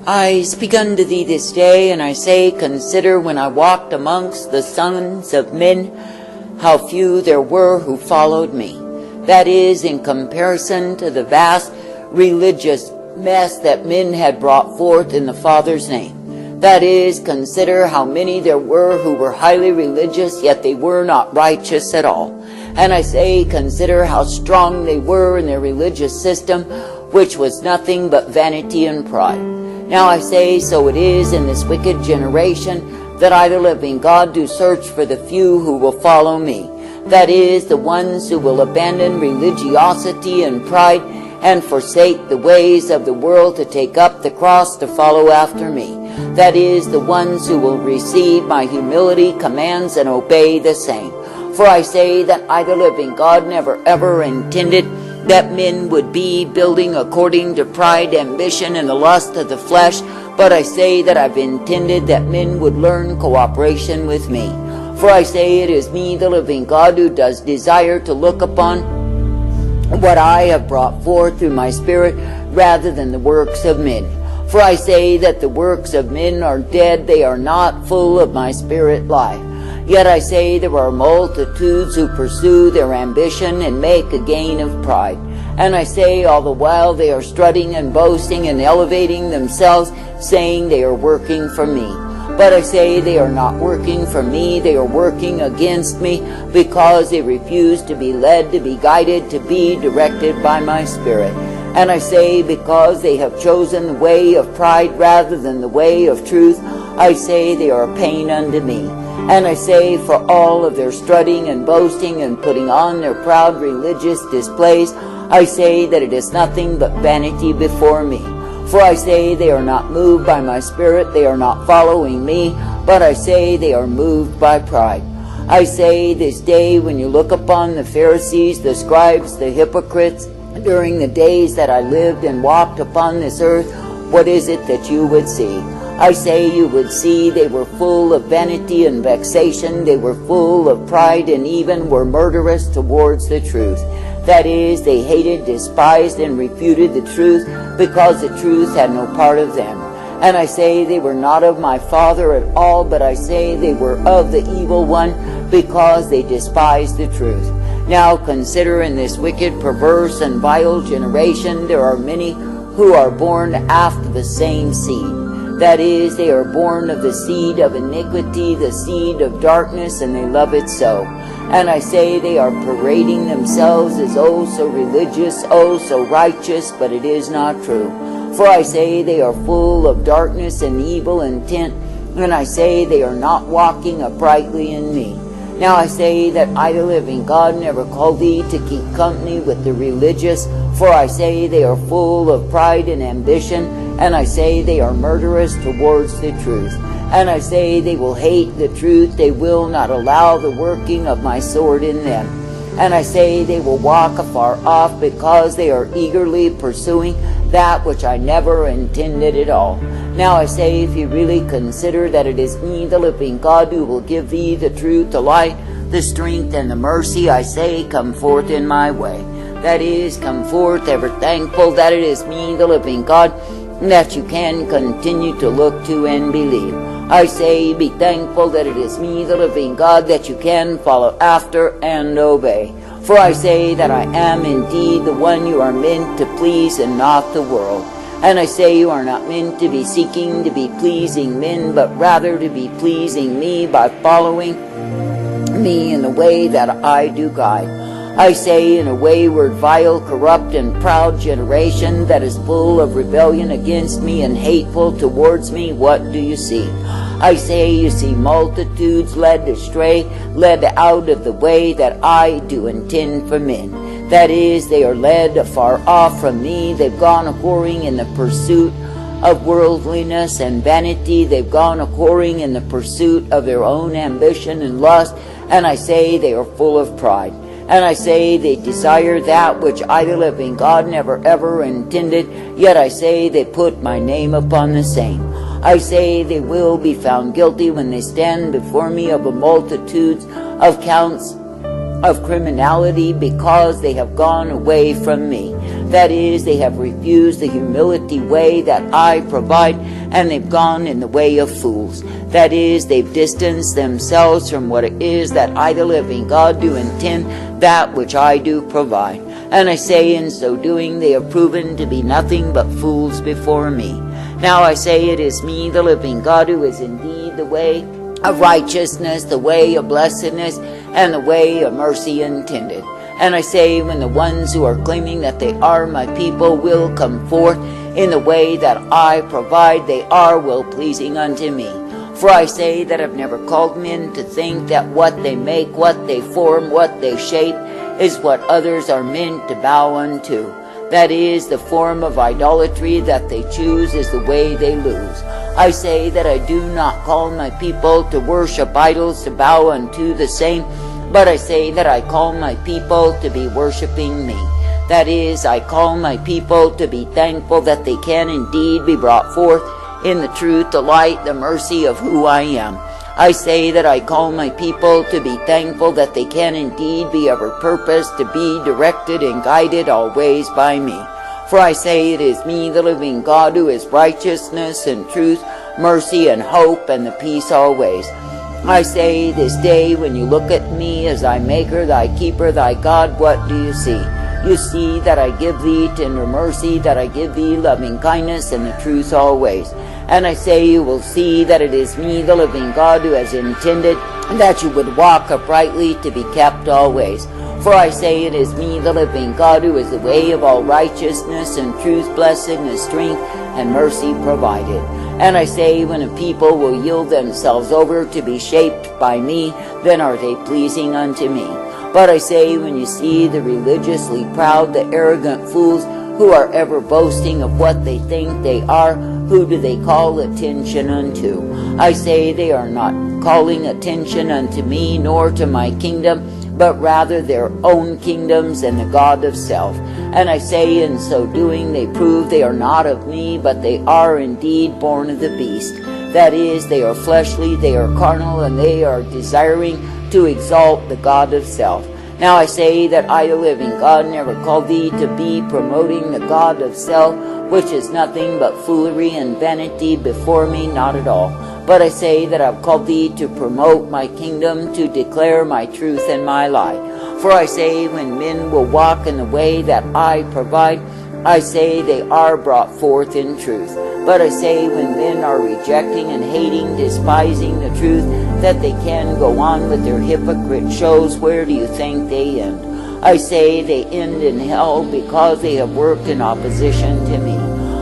I speak unto thee this day, and I say, consider when I walked amongst the sons of men, how few there were who followed me. That is, in comparison to the vast religious mess that men had brought forth in the Father's name. That is, consider how many there were who were highly religious, yet they were not righteous at all. And I say, consider how strong they were in their religious system, which was nothing but vanity and pride. Now I say, so it is in this wicked generation, that I, the living God, do search for the few who will follow me. That is, the ones who will abandon religiosity and pride, and forsake the ways of the world to take up the cross to follow after me. That is, the ones who will receive my humility, commands, and obey the same. For I say that I, the living God, never ever intended that men would be building according to pride, ambition, and the lust of the flesh, but I say that I've intended that men would learn cooperation with me. For I say it is me, the living God, who does desire to look upon what I have brought forth through my Spirit, rather than the works of men. For I say that the works of men are dead, they are not full of my Spirit life. Yet I say there are multitudes who pursue their ambition and make a gain of pride. And I say all the while they are strutting and boasting and elevating themselves, saying they are working for me. But I say they are not working for me, they are working against me, because they refuse to be led, to be guided, to be directed by my Spirit. And I say, because they have chosen the way of pride rather than the way of truth, I say they are a pain unto me. And I say, for all of their strutting and boasting and putting on their proud religious displays, I say that it is nothing but vanity before me. For I say they are not moved by my Spirit, they are not following me, but I say they are moved by pride. I say this day, when you look upon the Pharisees, the scribes, the hypocrites, during the days that I lived and walked upon this earth, what is it that you would see? I say you would see they were full of vanity and vexation, they were full of pride, and even were murderous towards the truth. That is, they hated, despised, and refuted the truth, because the truth had no part of them. And I say they were not of my Father at all, but I say they were of the evil one, because they despised the truth. Now consider, in this wicked, perverse, and vile generation, there are many who are born after the same seed. That is, they are born of the seed of iniquity, the seed of darkness, and they love it so. And I say they are parading themselves as oh so religious, oh so righteous, but it is not true. For I say they are full of darkness and evil intent, and I say they are not walking uprightly in me. Now I say that I, the living God, never called thee to keep company with the religious, for I say they are full of pride and ambition, and I say they are murderous towards the truth. And I say they will hate the truth, they will not allow the working of my sword in them. And I say they will walk afar off, because they are eagerly pursuing that which I never intended at all. Now I say, if you really consider that it is me, the living God, who will give thee the truth, the light, the strength, and the mercy, I say, come forth in my way. That is, come forth ever thankful that it is me, the living God, that you can continue to look to and believe. I say, be thankful that it is me, the living God, that you can follow after and obey. For I say that I am indeed the one you are meant to please, and not the world. And I say you are not meant to be seeking to be pleasing men, but rather to be pleasing me by following me in the way that I do guide. I say, in a wayward, vile, corrupt, and proud generation that is full of rebellion against me and hateful towards me, what do you see? I say you see multitudes led astray, led out of the way that I do intend for men. That is, they are led afar off from me. They've gone a-whoring in the pursuit of worldliness and vanity. They've gone a-whoring in the pursuit of their own ambition and lust. And I say they are full of pride. And I say they desire that which I, the living God, never ever intended, yet I say they put my name upon the same. I say they will be found guilty when they stand before me of a multitude of counts of criminality, because they have gone away from me. That is, they have refused the humility way that I provide, and they've gone in the way of fools. That is, they've distanced themselves from what it is that I, the living God, do intend, that which I do provide. And I say, in so doing, they have proven to be nothing but fools before me. Now I say, it is me, the living God, who is indeed the way of righteousness, the way of blessedness, and the way of mercy intended. And I say, when the ones who are claiming that they are my people will come forth in the way that I provide, they are well-pleasing unto me. For I say that I've never called men to think that what they make, what they form, what they shape, is what others are meant to bow unto. That is, the form of idolatry that they choose is the way they lose. I say that I do not call my people to worship idols, to bow unto the same, but I say that I call my people to be worshiping me. That is, I call my people to be thankful that they can indeed be brought forth in the truth, the light, the mercy of who I am. I say that I call my people to be thankful that they can indeed be ever purposed to be directed and guided always by me. For I say, it is me, the living God, who is righteousness and truth, mercy and hope, and the peace always. I say, this day when you look at me as thy maker, thy keeper, thy God, what do you see? You see that I give thee tender mercy, that I give thee loving kindness and the truth always. And I say, you will see that it is me, the living God, who has intended that you would walk uprightly to be kept always. For I say, it is me, the living God, who is the way of all righteousness and truth, blessedness, strength, and mercy provided. And I say, when a people will yield themselves over to be shaped by me, then are they pleasing unto me. But I say, when you see the religiously proud, the arrogant fools, who are ever boasting of what they think they are, who do they call attention unto? I say, they are not calling attention unto me, nor to my kingdom, but rather their own kingdoms and the god of self. And I say, in so doing, they prove they are not of me, but they are indeed born of the beast. That is, they are fleshly, they are carnal, and they are desiring to exalt the god of self. Now I say that I, the living God, never called thee to be promoting the god of self, which is nothing but foolery and vanity before me, not at all. But I say that I've called thee to promote my kingdom, to declare my truth and my light. For I say, when men will walk in the way that I provide, I say they are brought forth in truth. But I say, when men are rejecting and hating, despising the truth, that they can go on with their hypocrite shows, where do you think they end? I say they end in hell, because they have worked in opposition to me.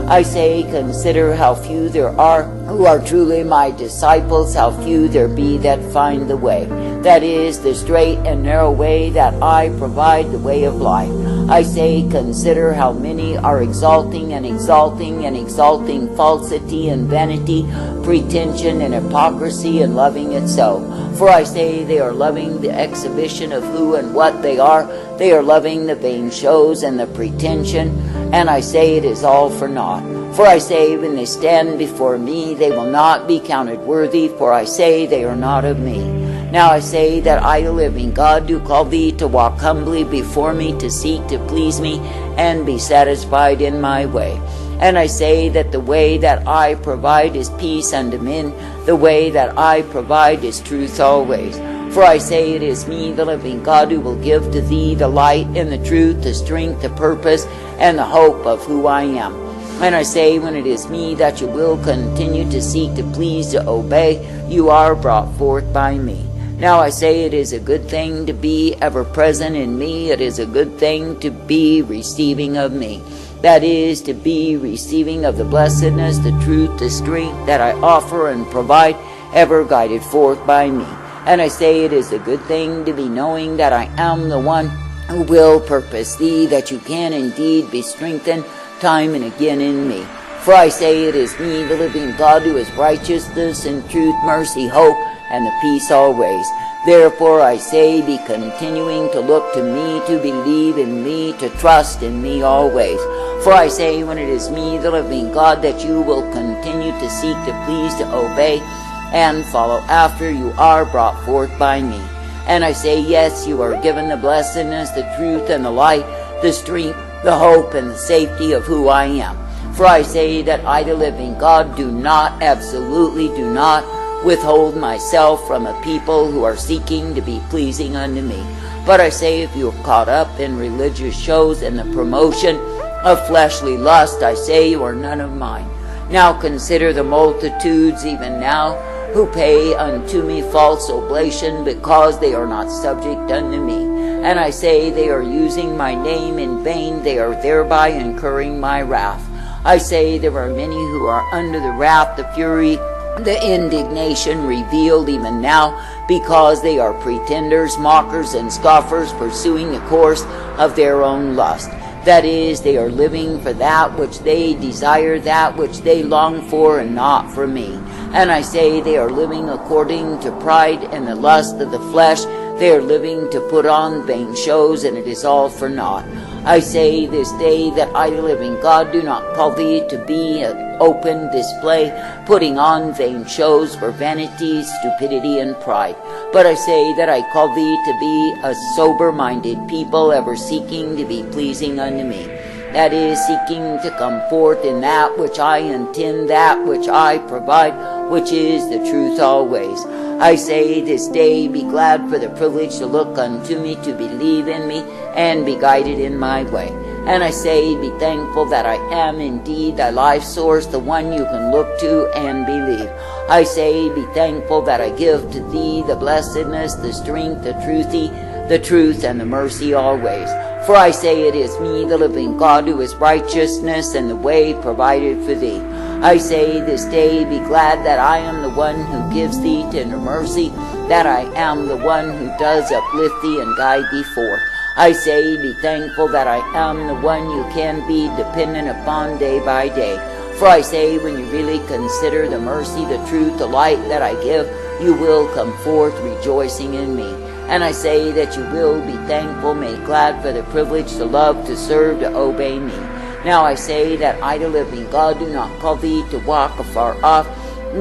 I say, consider how few there are who are truly my disciples, how few there be that find the way. That is, the straight and narrow way that I provide, the way of life. I say, consider how many are exalting and exalting and exalting falsity and vanity, pretension and hypocrisy, and loving itself. For I say, they are loving the exhibition of who and what they are. They are loving the vain shows and the pretension, and I say it is all for naught. For I say, when they stand before me, they will not be counted worthy, for I say they are not of me. Now I say that I, the living God, do call thee to walk humbly before me, to seek to please me, and be satisfied in my way. And I say that the way that I provide is peace unto men, the way that I provide is truth always. For I say, it is me, the living God, who will give to thee the light and the truth, the strength, the purpose, and the hope of who I am. And I say, when it is me that you will continue to seek to please, to obey, you are brought forth by me. Now I say, it is a good thing to be ever present in me. It is a good thing to be receiving of me. That is, to be receiving of the blessedness, the truth, the strength that I offer and provide, ever guided forth by me. And I say, it is a good thing to be knowing that I am the one who will purpose thee, that you can indeed be strengthened time and again in me. For I say, it is me, the living God, who is righteousness and truth, mercy, hope, and the peace always. Therefore I say, be continuing to look to me, to believe in me, to trust in me always. For I say, when it is me, the living God, that you will continue to seek to please, to obey, and follow after, you are brought forth by me. And I say, yes, you are given the blessedness, the truth, and the light, the strength, the hope and the safety of who I am. For I say that I, the living God, do not, absolutely do not, withhold myself from a people who are seeking to be pleasing unto me. But I say, if you are caught up in religious shows and the promotion of fleshly lust, I say you are none of mine. Now consider the multitudes even now who pay unto me false oblation, because they are not subject unto me. And I say they are using my name in vain, they are thereby incurring my wrath. I say there are many who are under the wrath, the fury, the indignation revealed even now, because they are pretenders, mockers, and scoffers, pursuing the course of their own lust. That is, they are living for that which they desire, that which they long for, and not for me. And I say they are living according to pride and the lust of the flesh. They are living to put on vain shows, and it is all for naught. I say this day that I, the living God, do not call thee to be an open display, putting on vain shows for vanity, stupidity, and pride. But I say that I call thee to be a sober-minded people, ever seeking to be pleasing unto me. That is, seeking to come forth in that which I intend, that which I provide, which is the truth always. I say this day, be glad for the privilege to look unto me, to believe in me, and be guided in my way. And I say, be thankful that I am indeed thy life source, the one you can look to and believe. I say, be thankful that I give to thee the blessedness, the strength, the truth, and the mercy always. For I say it is me, the living God, who is righteousness and the way provided for thee. I say this day, be glad that I am the one who gives thee tender mercy, that I am the one who does uplift thee and guide thee forth. I say, be thankful that I am the one you can be dependent upon day by day. For I say, when you really consider the mercy, the truth, the light that I give, you will come forth rejoicing in me. And I say that you will be thankful, made glad for the privilege to love, to serve, to obey me. Now I say that I, the living God, do not call thee to walk afar off,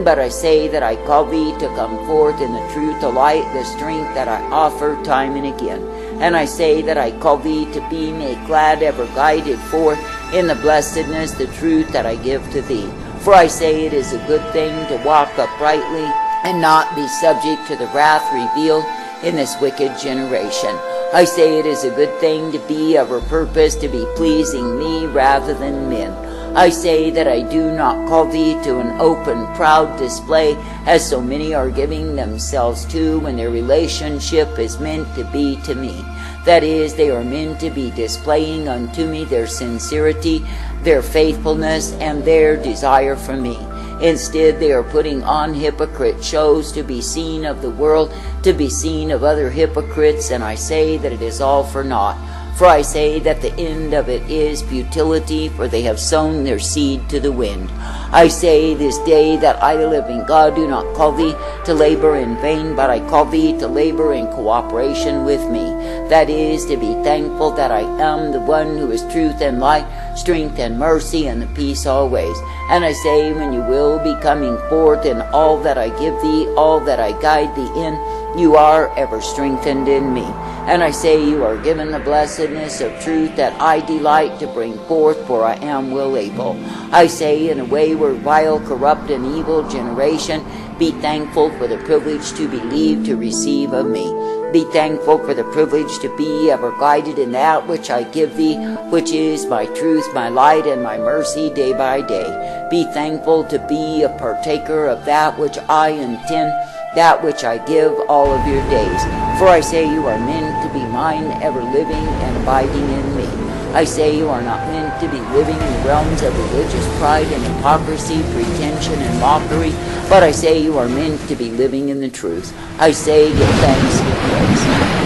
but I say that I call thee to come forth in the truth, the light, the strength that I offer time and again. And I say that I call thee to be made glad, ever guided forth in the blessedness, the truth that I give to thee. For I say it is a good thing to walk uprightly and not be subject to the wrath revealed in this wicked generation. I say it is a good thing to be of a purpose to be pleasing me rather than men. I say that I do not call thee to an open, proud display, as so many are giving themselves to, when their relationship is meant to be to me. That is, they are meant to be displaying unto me their sincerity, their faithfulness, and their desire for me. Instead, they are putting on hypocrite shows to be seen of the world, to be seen of other hypocrites, and I say that it is all for naught. For I say that the end of it is futility, for they have sown their seed to the wind. I say this day that I, the living God, do not call thee to labor in vain, but I call thee to labor in cooperation with me. That is, to be thankful that I am the one who is truth and light, strength and mercy, and the peace always. And I say, when you will be coming forth in all that I give thee, all that I guide thee in, you are ever strengthened in me. And I say you are given the blessedness of truth that I delight to bring forth, for I am well able. I say, in a wayward, vile, corrupt, and evil generation, be thankful for the privilege to believe, to receive of me. Be thankful for the privilege to be ever guided in that which I give thee, which is my truth, my light, and my mercy day by day. Be thankful to be a partaker of that which I intend, that which I give all of your days. For I say you are meant to be mine, ever living and abiding in me. I say you are not meant to be living in the realms of religious pride and hypocrisy, pretension and mockery, but I say you are meant to be living in the truth. I say give thanks and praise.